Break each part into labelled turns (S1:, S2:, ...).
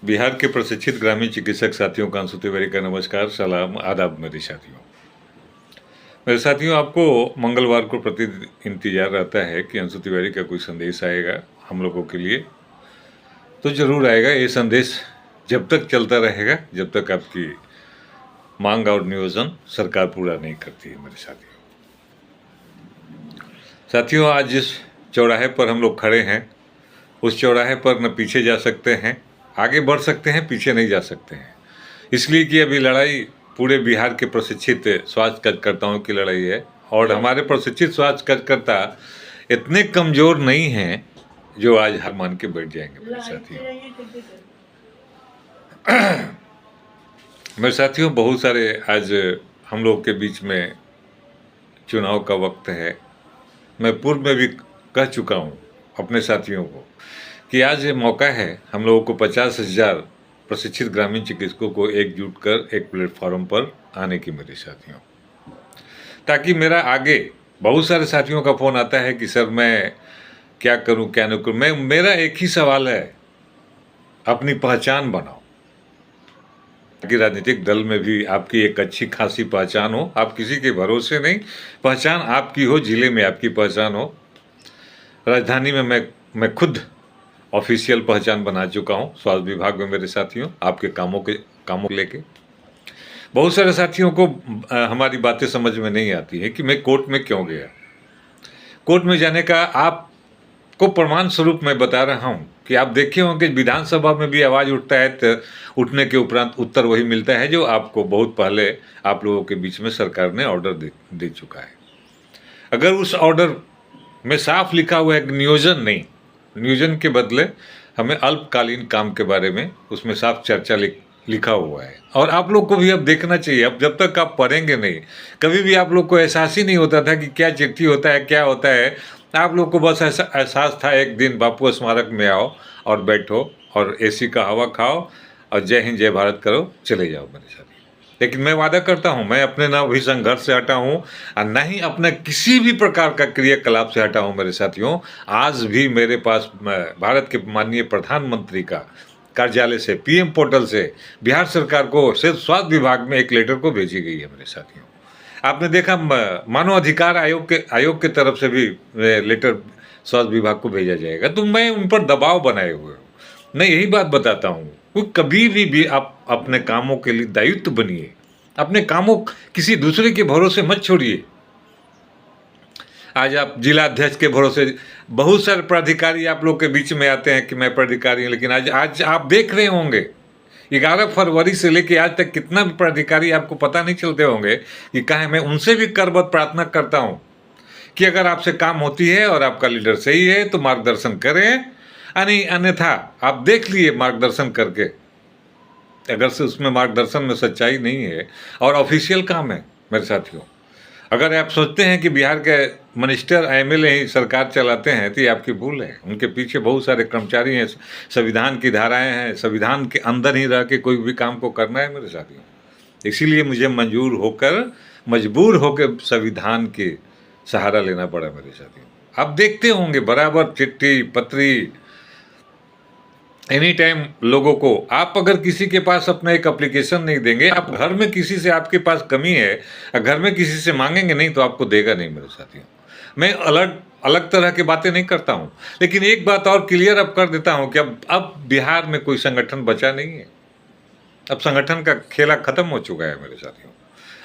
S1: बिहार के प्रशिक्षित ग्रामीण चिकित्सक साथियों का अंशु तिवारी का नमस्कार, सलाम, आदाब मेरे साथियों। आपको मंगलवार को प्रति इंतजार रहता है कि अंशु तिवारी का कोई संदेश आएगा हम लोगों के लिए, तो जरूर आएगा। ये संदेश जब तक चलता रहेगा जब तक आपकी मांग और नियोजन सरकार पूरा नहीं करती है। मेरे साथियों, आज जिस चौराहे पर हम लोग खड़े हैं, उस चौराहे पर न पीछे जा सकते हैं, आगे बढ़ सकते हैं, पीछे नहीं जा सकते हैं। इसलिए कि अभी लड़ाई पूरे बिहार के प्रशिक्षित स्वास्थ्य कार्यकर्ताओं की लड़ाई है, और हमारे प्रशिक्षित स्वास्थ्य कार्यकर्ता इतने कमज़ोर नहीं हैं जो आज हार मान के बैठ जाएंगे। मेरे साथियों, बहुत सारे आज हम लोग के बीच में चुनाव का वक्त है। मैं पूर्व में भी कह चुका हूँ अपने साथियों को कि आज ये मौका है हम लोगों को 50,000 प्रशिक्षित ग्रामीण चिकित्सकों को एकजुट कर एक प्लेटफॉर्म पर आने की, मेरे साथियों, ताकि मेरा आगे बहुत सारे साथियों का फ़ोन आता है कि सर मैं क्या करूं क्या नहीं करूं। मेरा एक ही सवाल है, अपनी पहचान बनाओ कि राजनीतिक दल में भी आपकी एक अच्छी खासी पहचान हो, आप किसी के भरोसे नहीं, पहचान आपकी हो, जिले में आपकी पहचान हो। राजधानी में मैं खुद ऑफिशियल पहचान बना चुका हूँ स्वास्थ्य विभाग में। मेरे साथियों, आपके कामों को लेके बहुत सारे साथियों को हमारी बातें समझ में नहीं आती है कि मैं कोर्ट में क्यों गया। कोर्ट में जाने का आपको प्रमाण स्वरूप मैं बता रहा हूँ कि आप देखे होंगे विधानसभा में भी आवाज़ उठता है तो उठने के उपरांत उत्तर वही मिलता है जो आपको बहुत पहले आप लोगों के बीच में सरकार ने ऑर्डर दे चुका है। अगर उस ऑर्डर में साफ लिखा हुआ है नियोजन के बदले हमें अल्पकालीन काम के बारे में उसमें साफ चर्चा लिखा हुआ है। और आप लोग को भी अब देखना चाहिए, अब जब तक आप पढ़ेंगे नहीं, कभी भी आप लोग को एहसास ही नहीं होता था कि क्या चिट्ठी होता है, क्या होता है। आप लोग को बस ऐसा एहसास था, एक दिन बापू स्मारक में आओ और बैठो और एसी का हवा खाओ और जय हिंद जय भारत करो, चले जाओ मेरे साथ। लेकिन मैं वादा करता हूं, मैं अपने ना भी संघर्ष से हटा हूं और न ही अपने किसी भी प्रकार का क्रियाकलाप से हटा हूं। मेरे साथियों, आज भी मेरे पास भारत के माननीय प्रधानमंत्री का कार्यालय से, पीएम पोर्टल से बिहार सरकार को सिर्फ स्वास्थ्य विभाग में एक लेटर को भेजी गई है। मेरे साथियों, आपने देखा मानव अधिकार आयोग के तरफ से भी लेटर स्वास्थ्य विभाग को भेजा जाएगा। तो मैं उन पर दबाव बनाए हुए हूँ। मैं यही बात बताता हूँ कि कभी भी आप अपने कामों के लिए दायित्व बनिए, अपने कामों किसी दूसरे के भरोसे मत छोड़िए। आज आप जिला अध्यक्ष के भरोसे, बहुत सारे पदाधिकारी आप लोग के बीच में आते हैं कि मैं पदाधिकारी हूँ, लेकिन आज आप देख रहे होंगे 11 फरवरी से लेकर आज तक कितना भी पदाधिकारी आपको पता नहीं चलते होंगे कि कहाँ। मैं उनसे भी करबद्ध प्रार्थना करता हूँ कि अगर आपसे काम होती है और आपका लीडर सही है तो मार्गदर्शन करें, अन्यथा आप देख लिए मार्गदर्शन करके, अगर से उसमें मार्गदर्शन में सच्चाई नहीं है और ऑफिशियल काम है। मेरे साथियों, अगर आप सोचते हैं कि बिहार के मिनिस्टर एमएलए ही सरकार चलाते हैं तो ये आपकी भूल है। उनके पीछे बहुत सारे कर्मचारी हैं, संविधान की धाराएं हैं, संविधान के अंदर ही रह के कोई भी काम को करना है मेरे साथियों। इसीलिए मुझे मजबूर होकर संविधान के सहारा लेना पड़ा मेरे साथियों। आप देखते होंगे बराबर चिट्ठी पत्री एनी टाइम लोगों को, आप अगर किसी के पास अपना एक एप्लीकेशन नहीं देंगे, आप घर में किसी से आपके पास कमी है, घर में किसी से मांगेंगे नहीं तो आपको देगा नहीं मेरे साथियों। मैं अलग तरह की बातें नहीं करता हूं, लेकिन एक बात और क्लियर अब कर देता हूं कि अब बिहार में कोई संगठन बचा नहीं है। अब संगठन का खेला खत्म हो चुका है मेरे साथियों।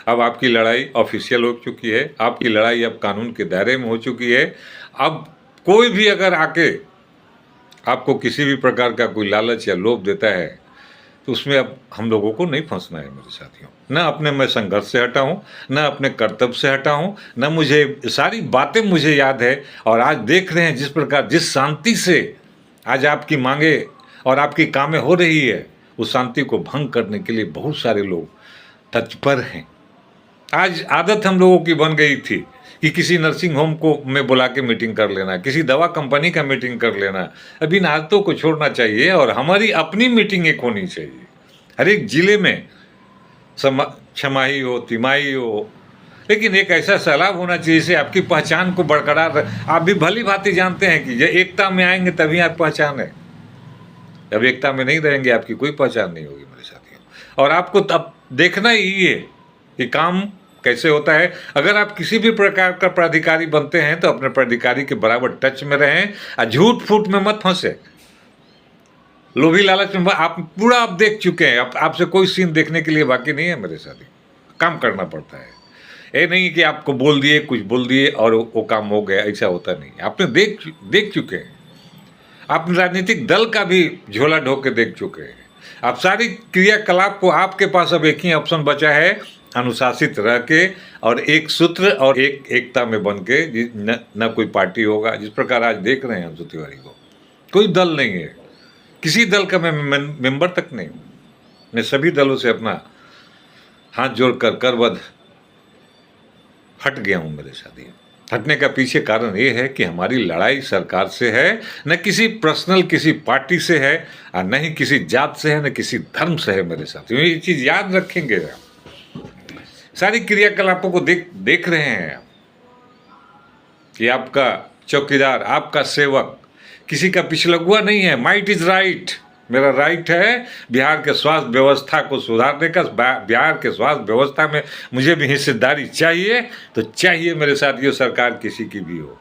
S1: अब आपकी लड़ाई ऑफिशियल हो चुकी है, आपकी लड़ाई अब कानून के दायरे में हो चुकी है। अब कोई भी अगर आके आपको किसी भी प्रकार का कोई लालच या लोभ देता है तो उसमें अब हम लोगों को नहीं फंसना है मेरे साथियों। न अपने मैं संघर्ष से हटा हूँ, न अपने कर्तव्य से हटा हूँ, न मुझे सारी बातें मुझे याद है। और आज देख रहे हैं जिस प्रकार, जिस शांति से आज आपकी मांगे और आपकी कामें हो रही है, उस शांति को भंग करने के लिए बहुत सारे लोग तत्पर हैं। आज आदत हम लोगों की बन गई थी कि किसी नर्सिंग होम को में बुला के मीटिंग कर लेना, किसी दवा कंपनी का मीटिंग कर लेना। अब इन आदतों को छोड़ना चाहिए और हमारी अपनी मीटिंग एक होनी चाहिए। हर एक जिले में छमाही हो, तिमाही हो, लेकिन एक ऐसा सैलाब होना चाहिए जिससे आपकी पहचान को बरकरार। आप भी भली भांति जानते हैं कि ये एकता में आएंगे तभी आप पहचान है। अब एकता में नहीं रहेंगे, आपकी कोई पहचान नहीं होगी मेरे साथियों। और आपको तब देखना ही है कि काम कैसे होता है। अगर आप किसी भी प्रकार का प्राधिकारी बनते हैं तो अपने प्राधिकारी के बराबर टच में रहें और झूठ फूट में मत फंसे। लोभी लालच में आप पूरा आप देख चुके हैं, आपसे कोई सीन देखने के लिए बाकी नहीं है मेरे साथी। काम करना पड़ता है, ये नहीं कि आपको बोल दिए, कुछ बोल दिए और वो काम हो गया, ऐसा होता नहीं। आपने देख चुके हैं, आप राजनीतिक दल का भी झोला ढो के देख चुके हैं। आप सारी क्रियाकलाप को, आपके पास अब एक ही ऑप्शन बचा है, अनुशासित रह के और एक सूत्र और एक एकता में बन के। न कोई पार्टी होगा, जिस प्रकार आज देख रहे हैं अंशु तिवारी को, कोई दल नहीं है, किसी दल का मैं मेंबर तक नहीं हूँ। मैं सभी दलों से अपना हाथ जोड़कर करबद्ध हट गया हूँ मेरे साथी। हटने का पीछे कारण ये है कि हमारी लड़ाई सरकार से है, न किसी पर्सनल किसी पार्टी से है, और न ही किसी जात से है, न किसी धर्म से है मेरे साथियों। ये चीज़ याद रखेंगे। सारी क्रियाकलापों को देख रहे हैं कि आपका चौकीदार, आपका सेवक किसी का पिछलगुआ नहीं है। माइट इज राइट, मेरा राइट है बिहार के स्वास्थ्य व्यवस्था को सुधारने का। बिहार के स्वास्थ्य व्यवस्था में मुझे भी हिस्सेदारी चाहिए, तो चाहिए मेरे साथियों। सरकार किसी की भी हो,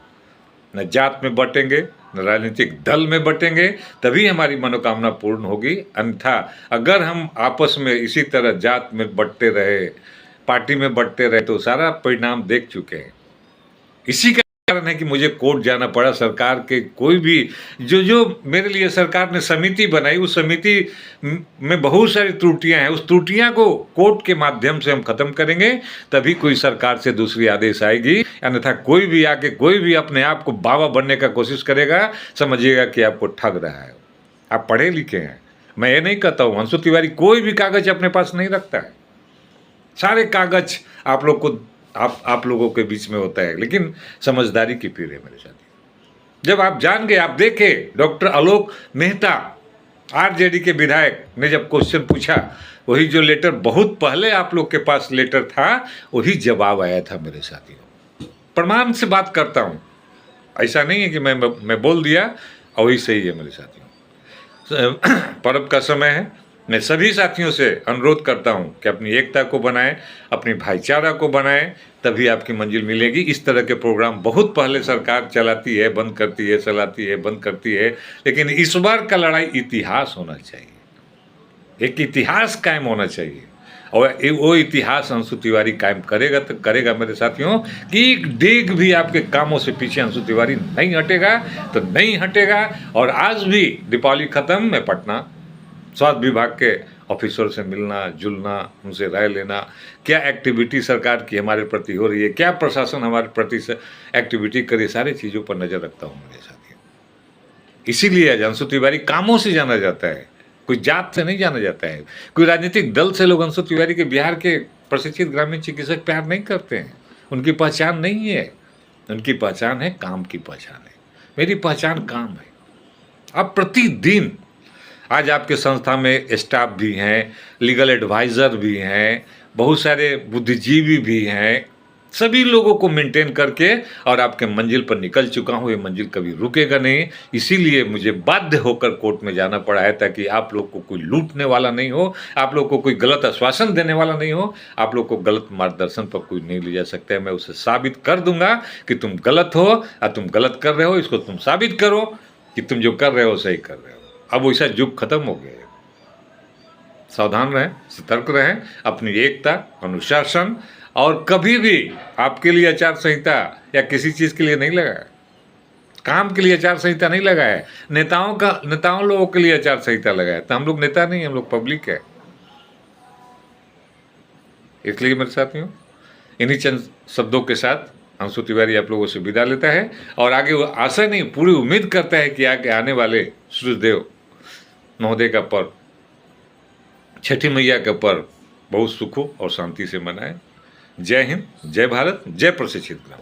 S1: न जात में बटेंगे, न राजनीतिक दल में बटेंगे, तभी हमारी मनोकामना पूर्ण होगी। अन्यथा अगर हम आपस में इसी तरह जात में बटते रहे, पार्टी में बटते रहे, तो सारा परिणाम देख चुके हैं। इसी का कारण है कि मुझे कोर्ट जाना पड़ा। सरकार के कोई भी जो मेरे लिए सरकार ने समिति बनाई, उस समिति में बहुत सारी त्रुटियां हैं। उस त्रुटियां को कोर्ट के माध्यम से हम खत्म करेंगे, तभी कोई सरकार से दूसरी आदेश आएगी। अन्यथा कोई भी आके कोई भी अपने आप को बाबा बनने का कोशिश करेगा, समझिएगा कि आपको ठग रहा है। आप पढ़े लिखे हैं, मैं ये नहीं कहता हूँ। अंशु तिवारी कोई भी कागज अपने पास नहीं रखता है, सारे कागज आप लोगों के बीच में होता है, लेकिन समझदारी की पीढ़ी है मेरे साथी। जब आप जान गए, आप देखे डॉक्टर आलोक मेहता आरजेडी के विधायक ने जब क्वेश्चन पूछा, वही जो लेटर बहुत पहले आप लोग के पास लेटर था, वही जवाब आया था मेरे साथियों। प्रमाण से बात करता हूँ, ऐसा नहीं है कि मैं बोल दिया और वही सही है मेरे साथियों। पर्व का समय है, मैं सभी साथियों से अनुरोध करता हूं कि अपनी एकता को बनाएं, अपनी भाईचारा को बनाएं, तभी आपकी मंजिल मिलेगी। इस तरह के प्रोग्राम बहुत पहले सरकार चलाती है, बंद करती है, चलाती है, बंद करती है, लेकिन इस बार का लड़ाई इतिहास होना चाहिए, एक इतिहास कायम होना चाहिए। और वो इतिहास अंशु तिवारी कायम करेगा तो करेगा मेरे साथियों, कि एक डेग भी आपके कामों से पीछे अंशु तिवारी नहीं हटेगा, तो नहीं हटेगा। और आज भी दीपावली खत्म, मैं पटना स्वास्थ्य विभाग के ऑफिसर से मिलना जुलना, उनसे राय लेना, क्या एक्टिविटी सरकार की हमारे प्रति हो रही है, क्या प्रशासन हमारे प्रति से एक्टिविटी करे, सारी चीज़ों पर नज़र रखता हूँ मेरे साथियों। इसीलिए अंशु तिवारी कामों से जाना जाता है, कोई जात से नहीं जाना जाता है, कोई राजनीतिक दल से लोग अंशु तिवारी के बिहार के प्रशिक्षित ग्रामीण चिकित्सक प्यार नहीं करते हैं। उनकी पहचान नहीं है, उनकी पहचान है काम की पहचान है। मेरी पहचान काम है। अब प्रतिदिन आज आपके संस्था में स्टाफ भी हैं, लीगल एडवाइज़र भी हैं, बहुत सारे बुद्धिजीवी भी हैं, सभी लोगों को मेंटेन करके और आपके मंजिल पर निकल चुका हूँ। ये मंजिल कभी रुकेगा नहीं, इसीलिए मुझे बाध्य होकर कोर्ट में जाना पड़ा है, ताकि आप लोग को कोई लूटने वाला नहीं हो, आप लोग को कोई गलत आश्वासन देने वाला नहीं हो, आप लोग को गलत मार्गदर्शन पर कोई नहीं ले जा सकता है। मैं उसे साबित कर दूंगा कि तुम गलत हो और तुम गलत कर रहे हो, इसको तुम साबित करो कि तुम जो कर रहे हो सही कर रहे हो। अब वैसा युग खत्म हो गया है। सावधान रहें, सतर्क रहें, अपनी एकता, अनुशासन, और कभी भी आपके लिए आचार संहिता या किसी चीज़ के लिए नहीं लगा है, काम के लिए आचार संहिता नहीं लगा है। नेताओं लोगों के लिए आचार संहिता लगा है, तो हम लोग नेता नहीं, हम लोग पब्लिक है। इसलिए मेरे साथियों, इन्हीं चंद शब्दों के साथ अंशु तिवारी आप लोगों से विदा लेता है, और आगे वो आशा नहीं पूरी उम्मीद करता है कि आगे आने वाले सूर्यदेव महोदय का पर्व, छठी मैया का पर्व बहुत सुखों और शांति से मनाएं। जय हिंद, जय भारत, जय प्रशिक्षित ग्राम।